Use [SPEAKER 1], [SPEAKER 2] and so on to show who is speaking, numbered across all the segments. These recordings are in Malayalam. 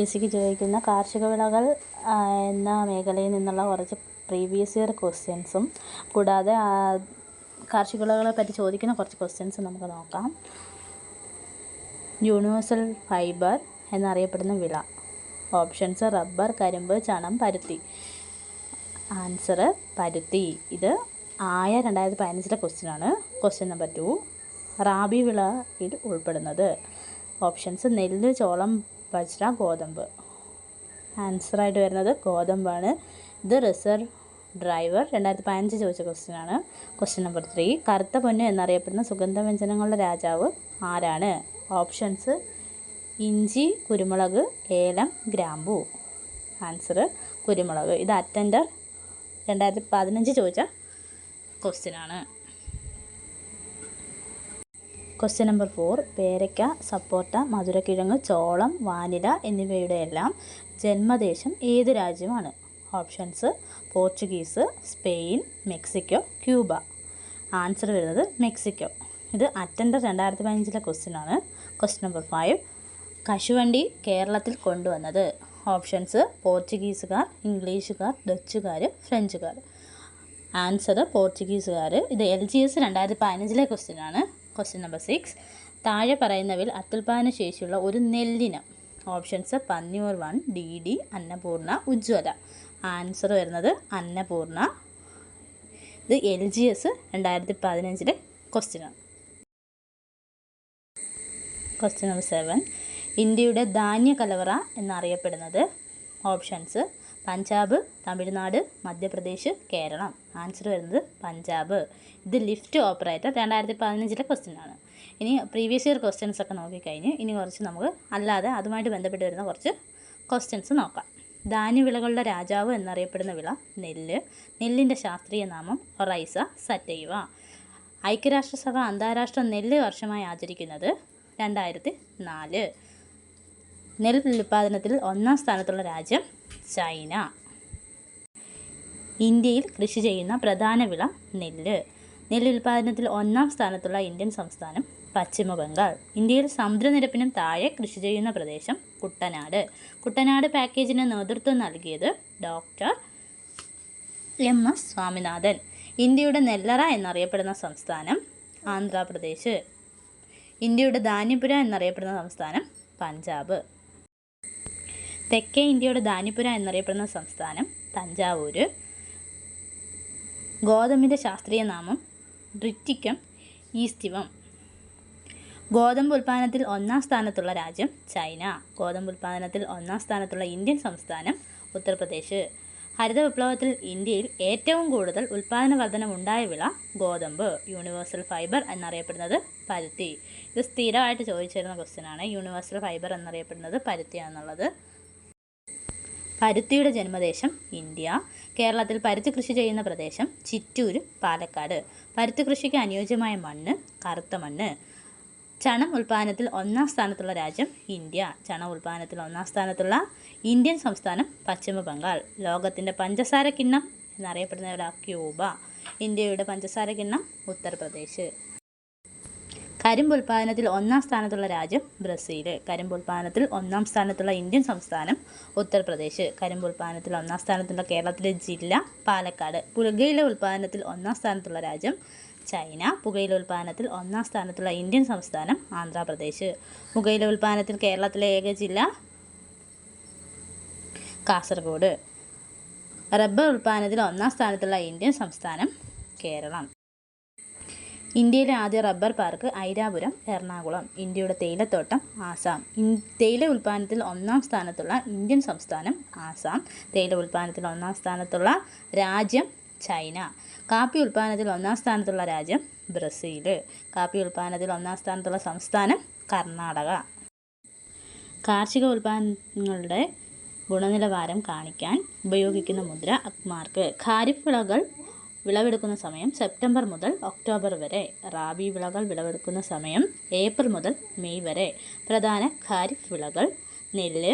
[SPEAKER 1] PSCക്ക് ചോദിക്കുന്ന കാർഷിക വിളകൾ എന്ന മേഖലയിൽ നിന്നുള്ള കുറച്ച് പ്രീവിയസ് ഇയർ ക്വസ്റ്റ്യൻസും കൂടാതെ കാർഷിക വിളകളെ പറ്റി ചോദിക്കുന്ന കുറച്ച് ക്വസ്റ്റ്യൻസ് നമുക്ക് നോക്കാം. യൂണിവേഴ്സൽ ഫൈബർ എന്നറിയപ്പെടുന്ന വിള. ഓപ്ഷൻസ്: റബ്ബർ, കരിമ്പ്, ചണം, പരുത്തി. ആൻസർ പരുത്തി. ഇത് 2015 ക്വസ്റ്റ്യനാണ്. ക്വസ്റ്റ്യൻ നമ്പർ 2, റാബി വിളയിൽ ഉൾപ്പെടുന്നത്. ഓപ്ഷൻസ്: നെല്ല്, ചോളം, ബജ്ര, ഗോതമ്പ്. ആൻസറായിട്ട് വരുന്നത് ഗോതമ്പാണ്. ഇത് റിസർവ് ഡ്രൈവർ 2015 ചോദിച്ച ക്വസ്റ്റ്യനാണ്. ക്വസ്റ്റ്യൻ നമ്പർ 3, കറുത്ത പൊന്ന് എന്നറിയപ്പെടുന്ന സുഗന്ധവ്യഞ്ജനങ്ങളുടെ രാജാവ് ആരാണ്? ഓപ്ഷൻസ്: ഇഞ്ചി, കുരുമുളക്, ഏലം, ഗ്രാമ്പൂ. ആൻസർ കുരുമുളക്. ഇത് അറ്റൻഡർ 2015 ചോദിച്ച ക്വസ്റ്റ്യനാണ്. ക്വസ്റ്റ്യൻ നമ്പർ 4, പേരയ്ക്ക, സപ്പോട്ട, മധുരക്കിഴങ്ങ്, ചോളം, വാനില എന്നിവയുടെ എല്ലാം ജന്മദേശം ഏത് രാജ്യമാണ്? Options: Portuguese, Spain, Mexico, Cuba. Answer വരുന്നത് മെക്സിക്കോ. ഇത് അറ്റൻഡർ 2015 ക്വസ്റ്റ്യനാണ്. ക്വസ്റ്റ്യൻ നമ്പർ 5, കശുവണ്ടി കേരളത്തിൽ കൊണ്ടുവന്നത്. ഓപ്ഷൻസ്: പോർച്ചുഗീസുകാർ, ഇംഗ്ലീഷുകാർ, ഡച്ചുകാർ, ഫ്രഞ്ചുകാർ. ആൻസർ പോർച്ചുഗീസുകാർ. ഇത് LGS 2015 ക്വസ്റ്റ്യനാണ്. ക്വസ്റ്റ്യൻ നമ്പർ 6, താഴെ പറയുന്നവയിൽ അത്യുൽപാദന ശേഷിയുള്ള ഒരു നെല്ലിനം. ഓപ്ഷൻസ്: പന്നിയൂർ 1, DD, അന്നപൂർണ, ഉജ്ജ്വല. ആൻസർ വരുന്നത് അന്നപൂർണ. ഇത് LGS 2015 ക്വസ്റ്റ്യനാണ്. ക്വസ്റ്റ്യൻ നമ്പർ 7, ഇന്ത്യയുടെ ധാന്യ കലവറ എന്നറിയപ്പെടുന്നത്. ഓപ്ഷൻസ്: പഞ്ചാബ്, തമിഴ്നാട്, മധ്യപ്രദേശ്, കേരളം. ആൻസർ വരുന്നത് പഞ്ചാബ്. ഇത് ലിഫ്റ്റ് ഓപ്പറേറ്റർ 2015 ക്വസ്റ്റ്യനാണ്. ഇനി പ്രീവിയസ് ഇയർ ക്വസ്റ്റ്യൻസ് ഒക്കെ നോക്കിക്കഴിഞ്ഞ് ഇനി കുറച്ച് നമുക്ക് അല്ലാതെ അതുമായിട്ട് ബന്ധപ്പെട്ട് വരുന്ന കുറച്ച് ക്വസ്റ്റ്യൻസ് നോക്കാം. ധാന്യവിളകളുടെ രാജാവ് എന്നറിയപ്പെടുന്ന വിള നെല്ല്. നെല്ലിൻ്റെ ശാസ്ത്രീയ നാമം ഒറൈസ സറ്റൈവ. ഐക്യരാഷ്ട്രസഭ അന്താരാഷ്ട്ര നെല്ല് വർഷമായി ആചരിക്കുന്നത് 2004. നെൽ ഉൽപ്പാദനത്തിൽ 1ാം സ്ഥാനത്തുള്ള രാജ്യം ചൈന. ഇന്ത്യയിൽ കൃഷി ചെയ്യുന്ന പ്രധാന വിള നെല്ല്. നെല്ല് ഉൽപ്പാദനത്തിൽ 1ാം സ്ഥാനത്തുള്ള ഇന്ത്യൻ സംസ്ഥാനം പശ്ചിമ ബംഗാൾ. ഇന്ത്യയിൽ സമുദ്രനിരപ്പിനും താഴെ കൃഷി ചെയ്യുന്ന പ്രദേശം കുട്ടനാട്. കുട്ടനാട് പാക്കേജിന് നേതൃത്വം നൽകിയത് ഡോക്ടർ MS സ്വാമിനാഥൻ. ഇന്ത്യയുടെ നെല്ലറ എന്നറിയപ്പെടുന്ന സംസ്ഥാനം ആന്ധ്രാപ്രദേശ്. ഇന്ത്യയുടെ ധാന്യപുര എന്നറിയപ്പെടുന്ന സംസ്ഥാനം പഞ്ചാബ്. തെക്കേ ഇന്ത്യയുടെ ധാന്യപുര എന്നറിയപ്പെടുന്ന സംസ്ഥാനം തഞ്ചാവൂർ. ഗോതമ്പിൻ്റെ ശാസ്ത്രീയ നാമം ബ്രിറ്റിക്കം ഈസ്റ്റിവം. ഗോതമ്പ് ഉൽപ്പാദനത്തിൽ 1ാം സ്ഥാനത്തുള്ള രാജ്യം ചൈന. ഗോതമ്പ് ഉൽപ്പാദനത്തിൽ 1ാം സ്ഥാനത്തുള്ള ഇന്ത്യൻ സംസ്ഥാനം ഉത്തർപ്രദേശ്. ഹരിത വിപ്ലവത്തിൽ ഇന്ത്യയിൽ ഏറ്റവും കൂടുതൽ ഉൽപ്പാദന വർധനമുണ്ടായ വിള ഗോതമ്പ്. യൂണിവേഴ്സൽ ഫൈബർ എന്നറിയപ്പെടുന്നത് പരുത്തി. ഇത് സ്ഥിരമായിട്ട് ചോദിച്ചിരുന്ന ക്വസ്റ്റ്യനാണ്. യൂണിവേഴ്സൽ ഫൈബർ എന്നറിയപ്പെടുന്നത് പരുത്തിയാണെന്നുള്ളത്. പരുത്തിയുടെ ജന്മദേശം ഇന്ത്യ. കേരളത്തിൽ പരുത്തി കൃഷി ചെയ്യുന്ന പ്രദേശം ചിറ്റൂർ, പാലക്കാട്. പരുത്തി കൃഷിക്ക് അനുയോജ്യമായ മണ്ണ് കറുത്ത മണ്ണ്. ചണം ഉൽപ്പാദനത്തിൽ 1ാം സ്ഥാനത്തുള്ള രാജ്യം ഇന്ത്യ. ചണം ഉൽപ്പാദനത്തിൽ 1ാം സ്ഥാനത്തുള്ള ഇന്ത്യൻ സംസ്ഥാനം പശ്ചിമ ബംഗാൾ. ലോകത്തിൻ്റെ പഞ്ചസാര കിണ്ണം എന്നറിയപ്പെടുന്ന ക്യൂബ. ഇന്ത്യയുടെ പഞ്ചസാര കിണ്ണം ഉത്തർപ്രദേശ്. കരിമ്പ് ഉൽപ്പാദനത്തിൽ 1ാം സ്ഥാനത്തുള്ള രാജ്യം ബ്രസീൽ. കരിമ്പ് ഉൽപ്പാദനത്തിൽ 1ാം സ്ഥാനത്തുള്ള ഇന്ത്യൻ സംസ്ഥാനം ഉത്തർപ്രദേശ്. കരിമ്പ് ഉൽപ്പാദനത്തിൽ 1ാം സ്ഥാനത്തുള്ള കേരളത്തിലെ ജില്ല പാലക്കാട്. പുകയില ഉൽപ്പാദനത്തിൽ 1ാം സ്ഥാനത്തുള്ള രാജ്യം ചൈന. പുകയില ഉൽപ്പാദനത്തിൽ 1ാം സ്ഥാനത്തുള്ള ഇന്ത്യൻ സംസ്ഥാനം ആന്ധ്രാപ്രദേശ്. പുകയില ഉൽപ്പാദനത്തിൽ കേരളത്തിലെ ഏക ജില്ല കാസർഗോഡ്. റബ്ബർ ഉൽപ്പാദനത്തിൽ 1ാം സ്ഥാനത്തുള്ള ഇന്ത്യൻ സംസ്ഥാനം കേരളം. ഇന്ത്യയിലെ ആദ്യ റബ്ബർ പാർക്ക് ഐരാപുരം, എറണാകുളം. ഇന്ത്യയുടെ തേയിലത്തോട്ടം ആസാം. തേയില ഉൽപ്പാദനത്തിൽ 1ാം സ്ഥാനത്തുള്ള ഇന്ത്യൻ സംസ്ഥാനം ആസാം. തേയില ഉൽപ്പാദനത്തിൽ 1ാം സ്ഥാനത്തുള്ള രാജ്യം ചൈന. കാപ്പി ഉൽപ്പാദനത്തിൽ 1ാം സ്ഥാനത്തുള്ള രാജ്യം ബ്രസീൽ. കാപ്പി ഉൽപ്പാദനത്തിൽ 1ാം സ്ഥാനത്തുള്ള സംസ്ഥാനം കർണാടക. കാർഷിക ഉൽപ്പന്നങ്ങളുടെ ഗുണനിലവാരം കാണിക്കാൻ ഉപയോഗിക്കുന്ന മുദ്ര അക്മാർക്ക്. ഖാരിഫ് വിളകൾ വിളവെടുക്കുന്ന സമയം സെപ്റ്റംബർ മുതൽ ഒക്ടോബർ വരെ. റാബി വിളകൾ വിളവെടുക്കുന്ന സമയം ഏപ്രിൽ മുതൽ മെയ് വരെ. പ്രധാന ഖാരിഫ് വിളകൾ നെല്ല്,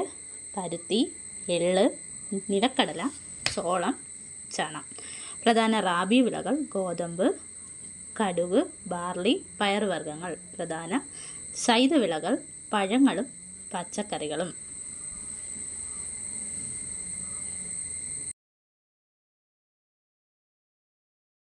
[SPEAKER 1] പരുത്തി, എള്ള്, നിലക്കടല, ചോളം, ചണം. പ്രധാന റാബി വിളകൾ ഗോതമ്പ്, കടുക്, ബാർലി, പയറുവർഗ്ഗങ്ങൾ. പ്രധാന ശൈതവിളകൾ പഴങ്ങളും പച്ചക്കറികളും.